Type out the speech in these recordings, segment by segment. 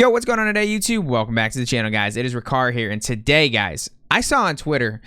Yo, what's going on today, YouTube? Welcome back to the channel, guys. It is Rikar here, and today, guys, I saw on Twitter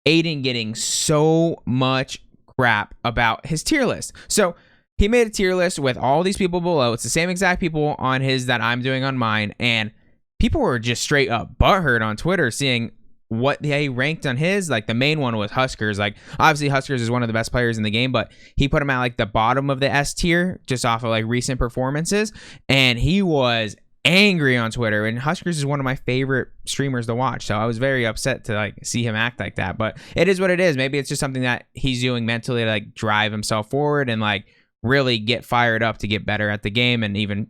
Aydan getting so much crap about his tier list. So he made a tier list with all these people below. It's the same exact people on his that I'm doing on mine, and people were just straight up butthurt on Twitter seeing what they ranked on his. Like, the main one was Huskers. Like, obviously Huskers is one of the best players in the game, but he put him at like the bottom of the S tier just off of like recent performances, and he was angry on Twitter. And Huskers is one of my favorite streamers to watch, so I was very upset to like see him act like that. But it is what it is. Maybe it's just something that he's doing mentally to like drive himself forward and like really get fired up to get better at the game and even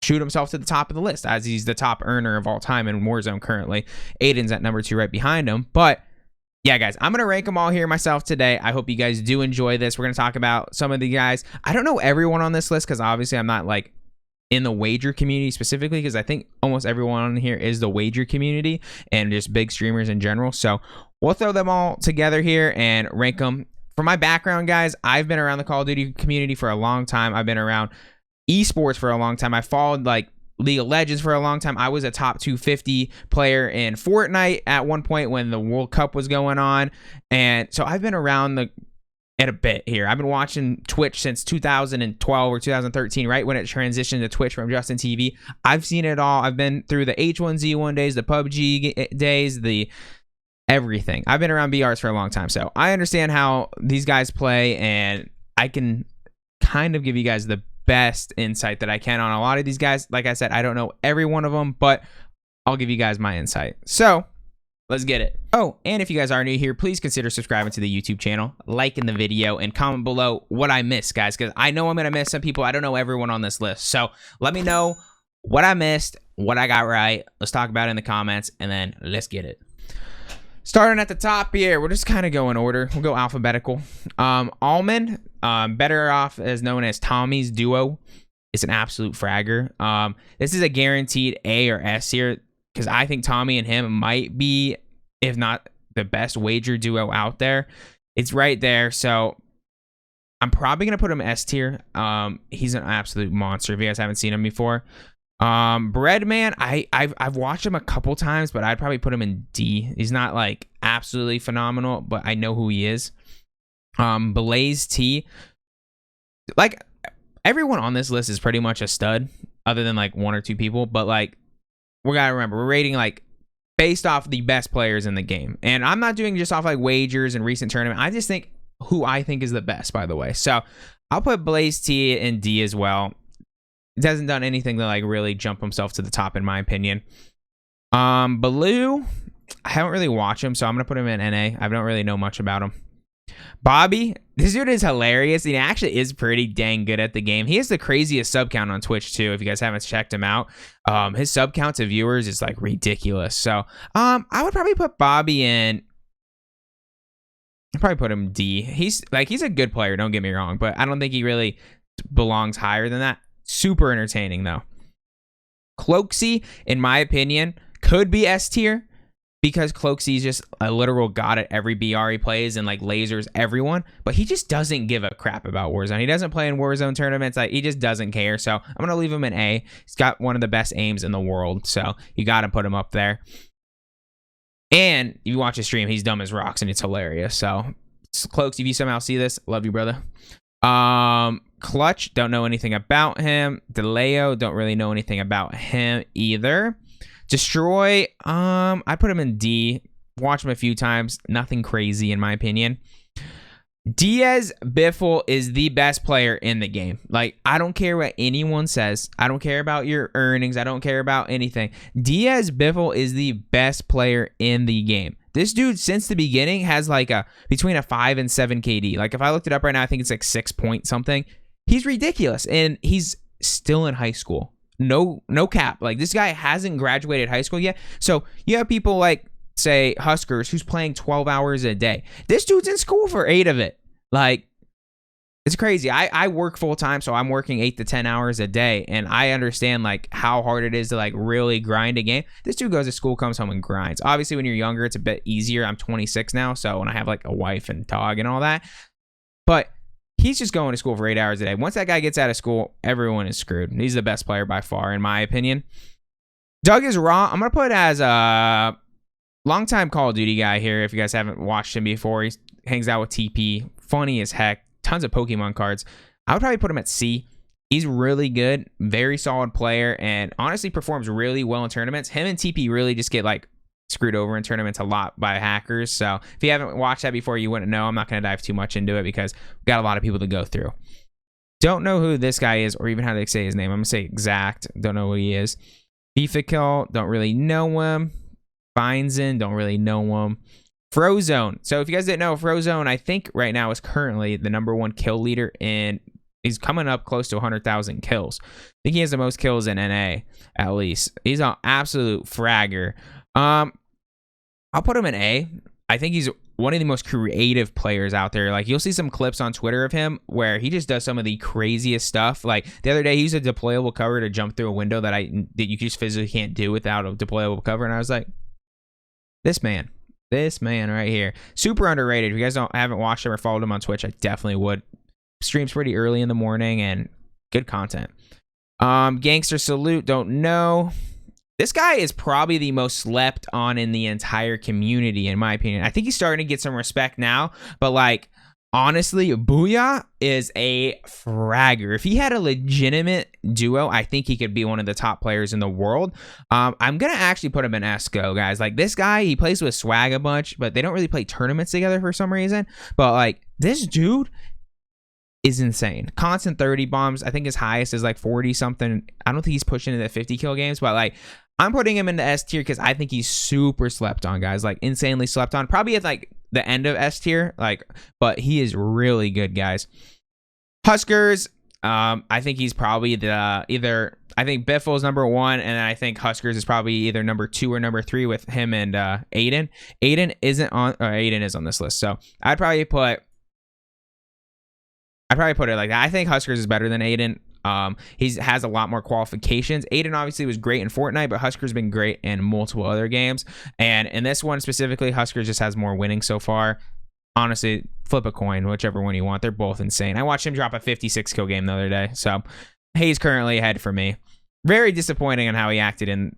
shoot himself to the top of the list, as he's the top earner of all time in Warzone currently. Aydan's at number 2 right behind him. But yeah, guys, I'm going to rank them all here myself today. I hope you guys do enjoy this. We're going to talk about some of the guys. I don't know everyone on this list because obviously I'm not like in the wager community specifically, because I think almost everyone on here is the wager community and just big streamers in general. So we'll throw them all together here and rank them. For my background, guys, I've been around the Call of Duty community for a long time. I've been around esports for a long time. I followed like League of Legends for a long time. I was a top 250 player in Fortnite at one point when the World Cup was going on. And so I've been around at a bit here. I've been watching Twitch since 2012 or 2013, right when it transitioned to Twitch from Justin TV. I've seen it all. I've been through the H1Z1 days, the PUBG days, the everything. I've been around BRs for a long time, so I understand how these guys play, and I can kind of give you guys the best insight that I can on a lot of these guys. Like I said, I don't know every one of them, but I'll give you guys my insight. So let's get it. Oh, and if you guys are new here, please consider subscribing to the YouTube channel, liking the video, and comment below what I missed, guys, because I know I'm going to miss some people. I don't know everyone on this list. So let me know what I missed, what I got right. Let's talk about it in the comments, and then let's get it. Starting at the top here, we'll just kind of go in order. We'll go alphabetical. Almond, better off as known as Tommey's duo, is an absolute fragger. This is a guaranteed A or S here, because I think Tommey and him might be, if not the best wager duo out there. It's right there. So I'm probably going to put him S tier. He's an absolute monster if you guys haven't seen him before. Breadman, I've watched him a couple times, but I'd probably put him in D. He's not like absolutely phenomenal, but I know who he is. Blaze T, like everyone on this list is pretty much a stud other than like one or two people, but like we gotta remember we're rating like based off the best players in the game, and I'm not doing just off like wagers and recent tournament. I just think who I think is the best, by the way. So I'll put Blaze T in D as well. He hasn't done anything to like really jump himself to the top in my opinion. Baloo, I haven't really watched him, so I'm gonna put him in NA. I don't really know much about him. Bobby, this dude is hilarious. He actually is pretty dang good at the game. He has the craziest sub count on Twitch too, if you guys haven't checked him out. His sub count to viewers is like ridiculous. So I would probably put Bobby in, I'd probably put him D. He's a good player, don't get me wrong, but I don't think he really belongs higher than that. Super entertaining though. Cloakzy, in my opinion, could be S tier, because Cloakzy is just a literal god at every BR he plays and like lasers everyone, but he just doesn't give a crap about Warzone. He doesn't play in Warzone tournaments. Like, he just doesn't care. So I'm going to leave him in A. He's got one of the best aims in the world, so you got to put him up there. And if you watch his stream, he's dumb as rocks and it's hilarious. So Cloakzy, if you somehow see this, love you, brother. Clutch, don't know anything about him. DeLeo, don't really know anything about him either. Destroy, I put him in D. Watch him a few times. Nothing crazy in my opinion. Diazbiffle is the best player in the game. Like, I don't care what anyone says. I don't care about your earnings. I don't care about anything. Diazbiffle is the best player in the game. This dude, since the beginning, has like between a 5 and 7 KD. Like, if I looked it up right now, I think it's like 6 point something. He's ridiculous, and he's still in high school. No cap. Like, this guy hasn't graduated high school yet. So you have people like, say, Huskers, who's playing 12 hours a day. This dude's in school for 8 of it. Like, it's crazy. I work full time, so I'm working 8 to 10 hours a day, and I understand like how hard it is to like really grind a game. This dude goes to school, comes home, and grinds. Obviously, when you're younger, it's a bit easier. I'm 26 now, so when I have like a wife and dog and all that, but he's just going to school for 8 hours a day. Once that guy gets out of school, everyone is screwed. He's the best player by far, in my opinion. Doug is raw. I'm gonna put it as a longtime Call of Duty guy here. If you guys haven't watched him before, he hangs out with TP. Funny as heck. Tons of Pokemon cards. I would probably put him at C. He's really good, very solid player, and honestly performs really well in tournaments. Him and TP really just get like screwed over in tournaments a lot by hackers. So if you haven't watched that before, you wouldn't know. I'm not going to dive too much into it because we've got a lot of people to go through. Don't know who this guy is or even how they say his name. I'm going to say exact. Don't know who he is. Biffle, don't really know him. Finzen, don't really know him. Frozone. So if you guys didn't know, Frozone, I think right now is currently the #1 kill leader in. He's coming up close to 100,000 kills. I think he has the most kills in NA, at least. He's an absolute fragger. I'll put him in A. I think he's one of the most creative players out there. Like, you'll see some clips on Twitter of him where he just does some of the craziest stuff. Like, the other day, he used a deployable cover to jump through a window that you just physically can't do without a deployable cover. And I was like, this man right here. Super underrated. If you guys haven't watched him or followed him on Twitch, I definitely would. Streams pretty early in the morning and good content. Gangster Salute, don't know. This guy is probably the most slept on in the entire community, in my opinion. I think he's starting to get some respect now, but like, honestly, Booya is a fragger. If he had a legitimate duo, I think he could be one of the top players in the world. I'm gonna actually put him in Esco, guys. Like, this guy, he plays with Swagg a bunch, but they don't really play tournaments together for some reason. But like, this dude is insane. Constant 30 bombs. I think his highest is like 40 something. I don't think he's pushing into 50 kill games, but like, I'm putting him into S tier because I think he's super slept on, guys. Like, insanely slept on. Probably at like the end of S tier, like, but he is really good, guys. Huskers, I think he's probably the I think Biffle is #1, and I think Huskers is probably either #2 or #3 with him and Aydan. Aydan isn't on, or Aydan is on this list, so I'd probably put it like that. I think Huskers is better than Aydan. He has a lot more qualifications. Aydan obviously was great in Fortnite, but Huskers been great in multiple other games. And in this one specifically, Huskers just has more winning so far. Honestly, flip a coin, whichever one you want. They're both insane. I watched him drop a 56 kill game the other day. So he's currently ahead for me. Very disappointing on how he acted in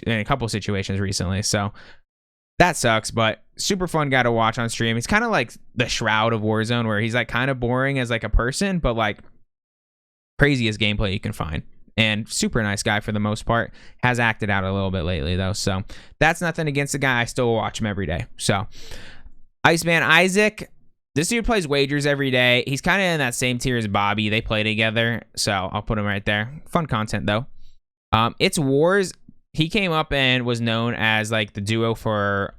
a couple situations recently. So that sucks, but super fun guy to watch on stream. He's kind of like the Shroud of Warzone, where he's like kind of boring as like a person, but like craziest gameplay you can find. And super nice guy for the most part. Has acted out a little bit lately though, so that's nothing against the guy. I still watch him every day. So Iceman Isaac, this dude plays wagers every day. He's kind of in that same tier as Bobby. They play together, so I'll put him right there. Fun content though. It's Wars. He came up and was known as like the duo for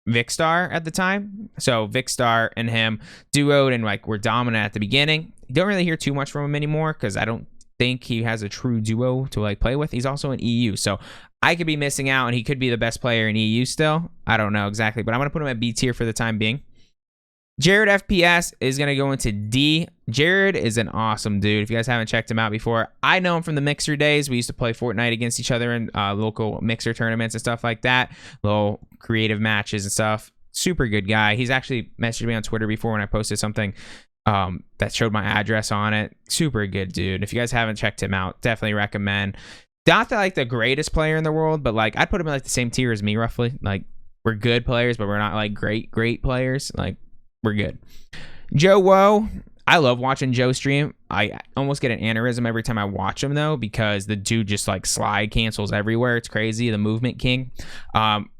Vikkstar at the time. So Vikkstar and him duoed and like were dominant at the beginning. You don't really hear too much from him anymore because I don't think he has a true duo to like play with. He's also in EU, so I could be missing out and he could be the best player in EU still. I don't know exactly, but I'm gonna put him at B tier for the time being. Jared FPS is going to go into D. Jared is an awesome dude. If you guys haven't checked him out before, I know him from the Mixer days. We used to play Fortnite against each other in local Mixer tournaments and stuff like that. Little creative matches and stuff. Super good guy. He's actually messaged me on Twitter before when I posted something that showed my address on it. Super good dude. If you guys haven't checked him out, definitely recommend. Not that like the greatest player in the world, but like I'd put him in like the same tier as me roughly. Like, we're good players, but we're not like great players. Like, we're good. Joewo, I love watching Joe stream. I almost get an aneurysm every time I watch him though, because the dude just like slide cancels everywhere. It's crazy. The movement king.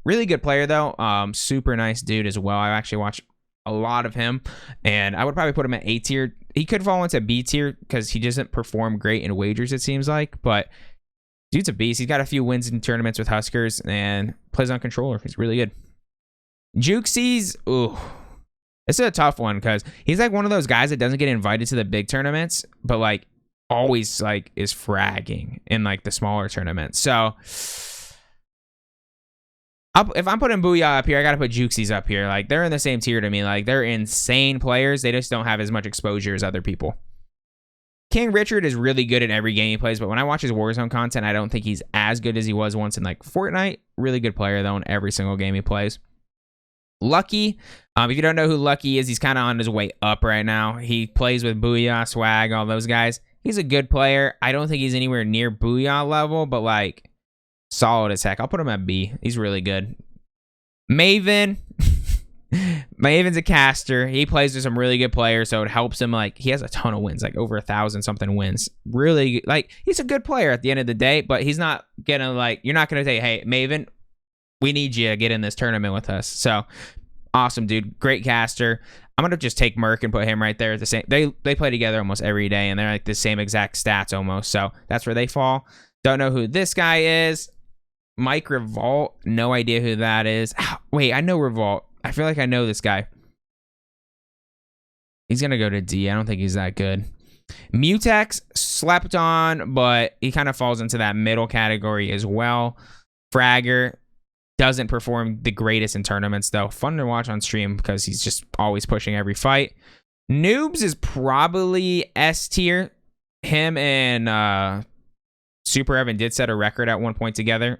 Really good player though. Super nice dude as well. I actually watch a lot of him, and I would probably put him at A tier. He could fall into B tier because he doesn't perform great in wagers, it seems like, but dude's a beast. He's got a few wins in tournaments with Huskers and plays on controller. He's really good. Jukesies, ooh. It's a tough one because he's like one of those guys that doesn't get invited to the big tournaments, but like always like is fragging in like the smaller tournaments. So if I'm putting Booya up here, I got to put Jukesies up here. Like, they're in the same tier to me. Like, they're insane players. They just don't have as much exposure as other people. King Richard is really good in every game he plays, but when I watch his Warzone content, I don't think he's as good as he was once in like Fortnite. Really good player though in every single game he plays. Lucky, if you don't know who Lucky is, he's kind of on his way up right now. He plays with Booya, Swagg, all those guys. He's a good player. I don't think he's anywhere near Booya level, but like solid as heck. I'll put him at B. He's really good. Maven. Maven's a caster. He plays with some really good players, so it helps him. Like, he has a ton of wins, like over 1,000 something wins. Really, like, he's a good player at the end of the day, but he's not gonna, like, you're not gonna say, hey, Maven, we need you to get in this tournament with us. So awesome, dude. Great caster. I'm gonna just take Merk and put him right there at the same. They play together almost every day, and they're like the same exact stats almost. So that's where they fall. Don't know who this guy is. Mike Revolt. No idea who that is. Wait, I know Revolt. I feel like I know this guy. He's going to go to D. I don't think he's that good. Mutex slept on, but he kind of falls into that middle category as well. Fragger doesn't perform the greatest in tournaments, though. Fun to watch on stream because he's just always pushing every fight. Noobs is probably S tier. Him and superevan did set a record at one point together.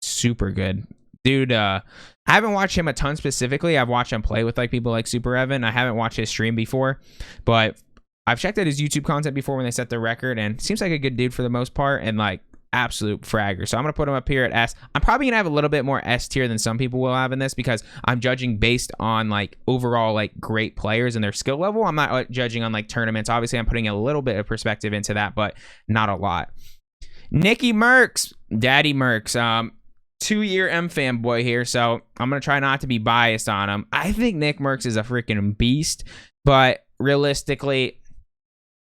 Super good. Dude, I haven't watched him a ton specifically. I've watched him play with like people like superevan. I haven't watched his stream before, but I've checked out his YouTube content before when they set the record, and seems like a good dude for the most part, and like absolute fragger. So I'm gonna put him up here at S. I'm probably gonna have a little bit more S tier than some people will have in this because I'm judging based on like overall like great players and their skill level. I'm not judging on like tournaments. Obviously, I'm putting a little bit of perspective into that, but not a lot. Nickmercs, Daddy Mercs. 2-year M fanboy here, so I'm gonna try not to be biased on him. I think Nickmercs is a freaking beast, but realistically,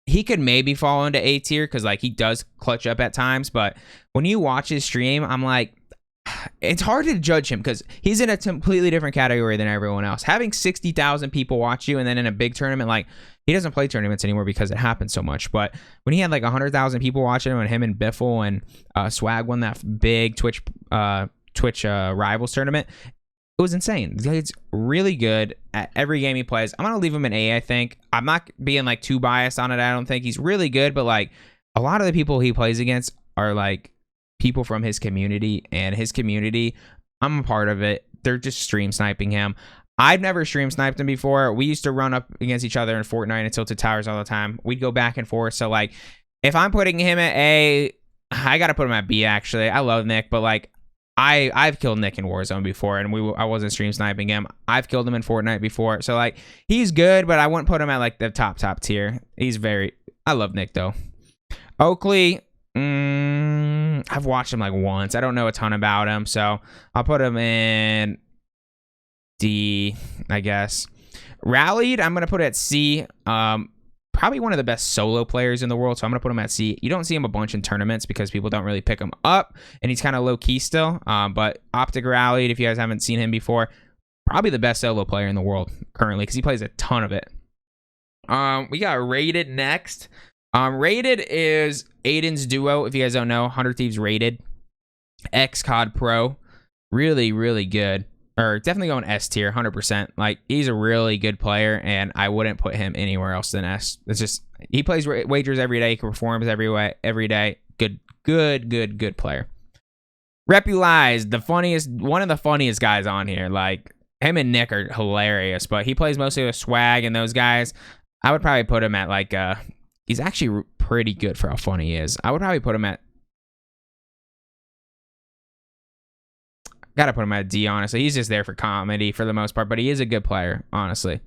he could maybe fall into A tier because like he does clutch up at times. But when you watch his stream, I'm like, it's hard to judge him because he's in a completely different category than everyone else. Having 60,000 people watch you and then in a big tournament, like, he doesn't play tournaments anymore because it happens so much. But when he had like 100,000 people watching him, and him and Biffle and Swagg won that big Twitch Rivals tournament, it was insane. He's really good at every game he plays. I'm gonna leave him an A, I think. I'm not being like too biased on it. I don't think he's really good, but like a lot of the people he plays against are like people from his community, and his community, I'm a part of it. They're just stream sniping him. I've never stream sniped him before. We used to run up against each other in Fortnite and Tilted Towers all the time. We'd go back and forth. So like, if I'm putting him at A, I gotta put him at B. Actually, I love Nick, but like, I've killed Nick in Warzone before, and I wasn't stream sniping him. I've killed him in Fortnite before, so like, he's good, but I wouldn't put him at like the top tier. I love Nick though. Oakley, I've watched him like once. I don't know a ton about him, so I'll put him in D, I guess. Rallied, I'm gonna put it at C. Probably one of the best solo players in the world, so I'm gonna put him at C. You don't see him a bunch in tournaments because people don't really pick him up, and he's kind of low key still. But Optic Rallied, if you guys haven't seen him before, probably the best solo player in the world currently because he plays a ton of it. We got Rated next. Rated is Aydan's duo. If you guys don't know, 100 Thieves Rated, ex-COD Pro, really, really good. Or definitely going S tier, 100%. Like, he's a really good player, and I wouldn't put him anywhere else than S. It's just, he plays wagers every day, he performs every day. Good player. Repulize, one of the funniest guys on here. Like, him and Nick are hilarious, but he plays mostly with Swagg and those guys. I would probably put him at like, he's actually pretty good for how funny he is. I would probably put him at, gotta put him at D, honestly. He's just there for comedy for the most part, but he is a good player, honestly.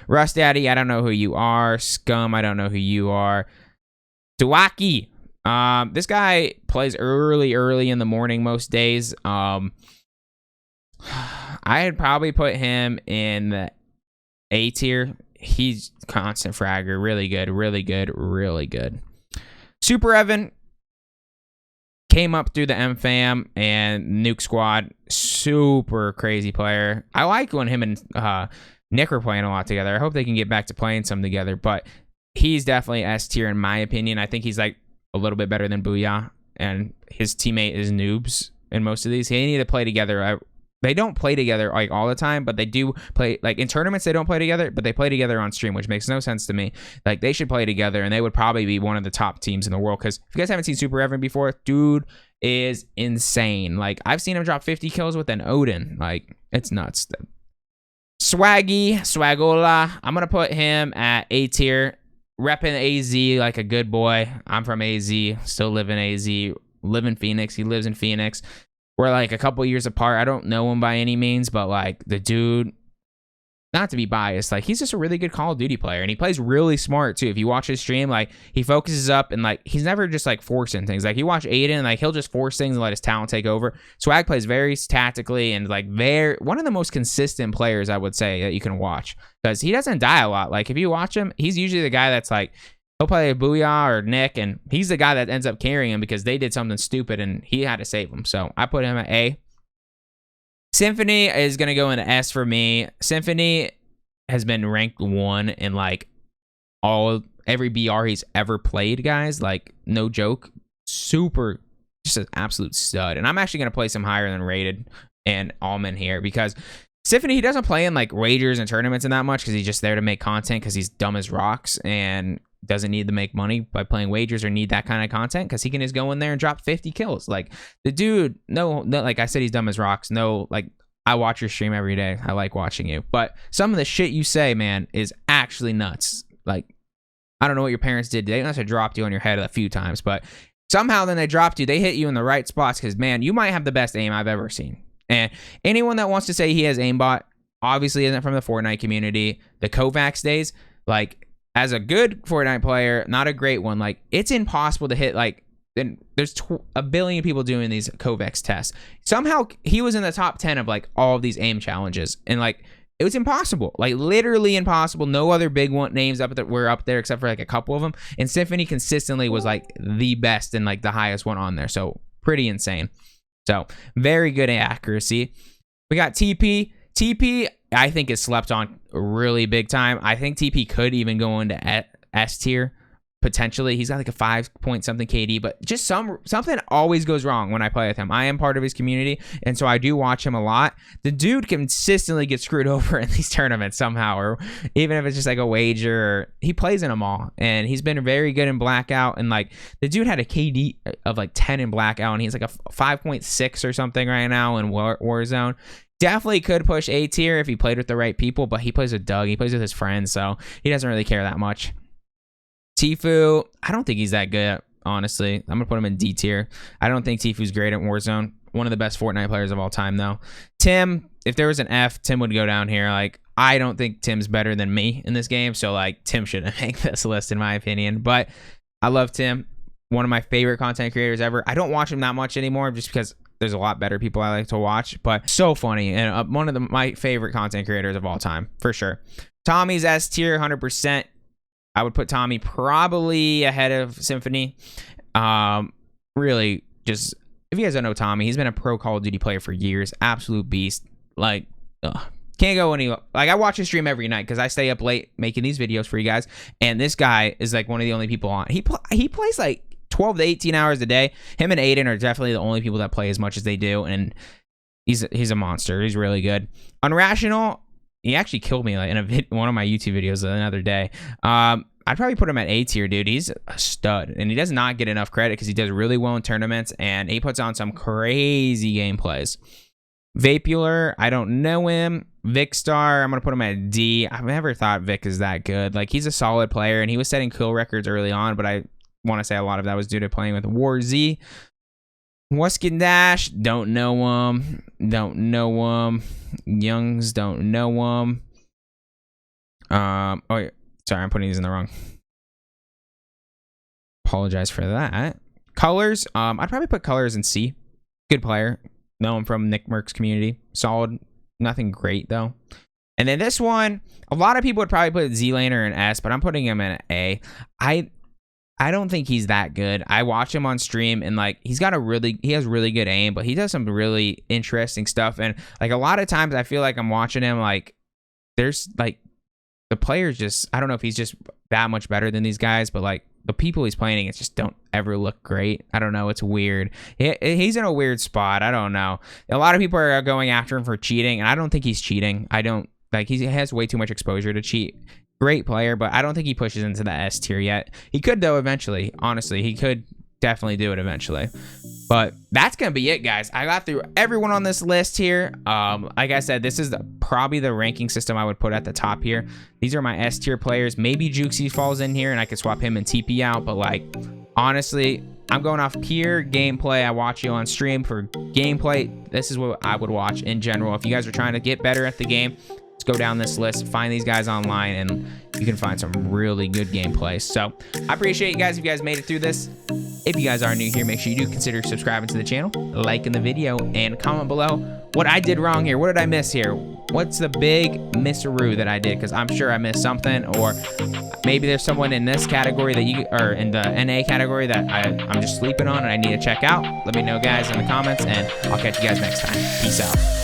Rust Daddy, I don't know who you are. Scum, I don't know who you are. Duaki, this guy plays early in the morning most days. I'd probably put him in the A tier. He's constant fragger, really good. Superevan came up through the M-Fam and Nuke Squad. Super crazy player. I like when him and Nick are playing a lot together. I hope they can get back to playing some together, but he's definitely S tier in my opinion. I think he's like a little bit better than Booyah, and his teammate is Noobs in most of these. They need to play together. They don't play together like all the time, but they do play like in tournaments. They don't play together, but they play together on stream, which makes no sense to me. Like, they should play together, and they would probably be one of the top teams in the world. Because if you guys haven't seen superevan before, dude is insane. Like, I've seen him drop 50 kills with an Odin. Like, it's nuts. Swaggola, I'm gonna put him at A tier, repping AZ like a good boy. I'm from AZ, still live in AZ. live in Phoenix. He lives in Phoenix. We're like a couple years apart. I don't know him by any means, but like the dude, not to be biased, like he's just a really good Call of Duty player, and he plays really smart too. If you watch his stream, like he focuses up and like he's never just like forcing things. Like you watch Aydan, like he'll just force things and let his talent take over. Swagg plays very tactically and like very one of the most consistent players I would say that you can watch, because he doesn't die a lot. Like if you watch him, he's usually the guy that's like he'll play a booyah or Nick, and he's the guy that ends up carrying him because they did something stupid and he had to save him. So I put him at A. Symfuhny is going to go into S for me. Symfuhny has been ranked 1 in like every BR he's ever played, guys. Like no joke. Super, just an absolute stud. And I'm actually going to place him higher than Rated and Almond here, because Symfuhny, he doesn't play in like wagers and tournaments and that much because he's just there to make content because he's dumb as rocks and doesn't need to make money by playing wagers or need that kind of content, because he can just go in there and drop 50 kills. Like the dude, no, like I said, he's dumb as rocks. No, like I watch your stream every day. I like watching you, but some of the shit you say, man, is actually nuts. Like I don't know what your parents did. They must have dropped you on your head a few times, but somehow then they dropped you. They hit you in the right spots, because man, you might have the best aim I've ever seen. And anyone that wants to say he has aimbot obviously isn't from the Fortnite community. The Kovacs days, like as a good Fortnite player, not a great one, like it's impossible to hit. Like then there's a billion people doing these Kovacs tests. Somehow he was in the top 10 of like all of these aim challenges, and like it was impossible, like literally impossible. No other big one names up that were up there except for like a couple of them, and Symfuhny consistently was like the best and like the highest one on there. So pretty insane. So very good accuracy. We got TP. TP, I think, is slept on really big time. I think TP could even go into S tier potentially. He's got like a 5-point-something KD, but just something always goes wrong when I play with him. I am part of his community, and so I do watch him a lot. The dude consistently gets screwed over in these tournaments somehow, or even if it's just like a wager. He plays in them all, and he's been very good in Blackout. And like the dude had a KD of like 10 in Blackout, and he's like a 5.6 or something right now in Warzone. Definitely could push A tier if he played with the right people, but he plays with Doug. He plays with his friends, so he doesn't really care that much. tfue, I don't think he's that good, honestly. I'm going to put him in D tier. I don't think tfue's great at Warzone. One of the best Fortnite players of all time, though. Tim, if there was an F, Tim would go down here. Like, I don't think Tim's better than me in this game, so, like, Tim shouldn't make this list, in my opinion. But I love Tim. One of my favorite content creators ever. I don't watch him that much anymore just because there's a lot better people I like to watch, but so funny, and one of my favorite content creators of all time, for sure. Tommy's S tier, 100%. I would put Tommey probably ahead of Symfuhny. Really, just, if you guys don't know Tommey, he's been a pro Call of Duty player for years. Absolute beast. Like, can't go any, like, I watch his stream every night because I stay up late making these videos for you guys, and this guy is like one of the only people on. He plays like 12 to 18 hours a day. Him and Aydan are definitely the only people that play as much as they do, and he's a monster. He's really good. Unrational, he actually killed me like in one of my YouTube videos the other day. I'd probably put him at A tier, dude. He's a stud, and he does not get enough credit because he does really well in tournaments, and he puts on some crazy gameplays. Vapular, I don't know him. Vicstar, I'm going to put him at D. I've never thought Vic is that good. Like, he's a solid player, and he was setting kill records early on, but I want to say a lot of that was due to playing with Warzy. Wuskin Dash, don't know him. Youngs, don't know him. Oh, yeah. Sorry, I'm putting these in the wrong. Apologize for that. Colors, I'd probably put Colors in C. Good player. Know him from nickmercs community. Solid. Nothing great, though. And then this one, a lot of people would probably put zlaner in S, but I'm putting him in A. I don't think he's that good. I watch him on stream, and like he has really good aim, but he does some really interesting stuff. And like a lot of times I feel like I'm watching him, like there's like the players just, I don't know if he's just that much better than these guys, but like the people he's playing against just don't ever look great. I don't know. It's weird. He's in a weird spot. I don't know. A lot of people are going after him for cheating, and I don't think he's cheating. I don't like, he has way too much exposure to cheat. Great player, but I don't think he pushes into the S tier yet. He could, though, eventually. Honestly, he could definitely do it eventually. But that's gonna be it, guys. I got through everyone on this list here. Like I said, this is probably the ranking system I would put at the top here. These are my S tier players. Maybe Jukesy falls in here, and I could swap him and TP out. But like, honestly, I'm going off pure gameplay. I watch you on stream for gameplay. This is what I would watch in general. If you guys are trying to get better at the game, let's go down this list, find these guys online, and you can find some really good gameplay. So I appreciate you guys if you guys made it through this. If you guys are new here, make sure you do consider subscribing to the channel, liking the video, and comment below what I did wrong here. What did I miss here? What's the big misseroo that I did? Because I'm sure I missed something, or maybe there's someone in this category that you, or in the NA category that I'm just sleeping on and I need to check out. Let me know, guys, in the comments, and I'll catch you guys next time. Peace out.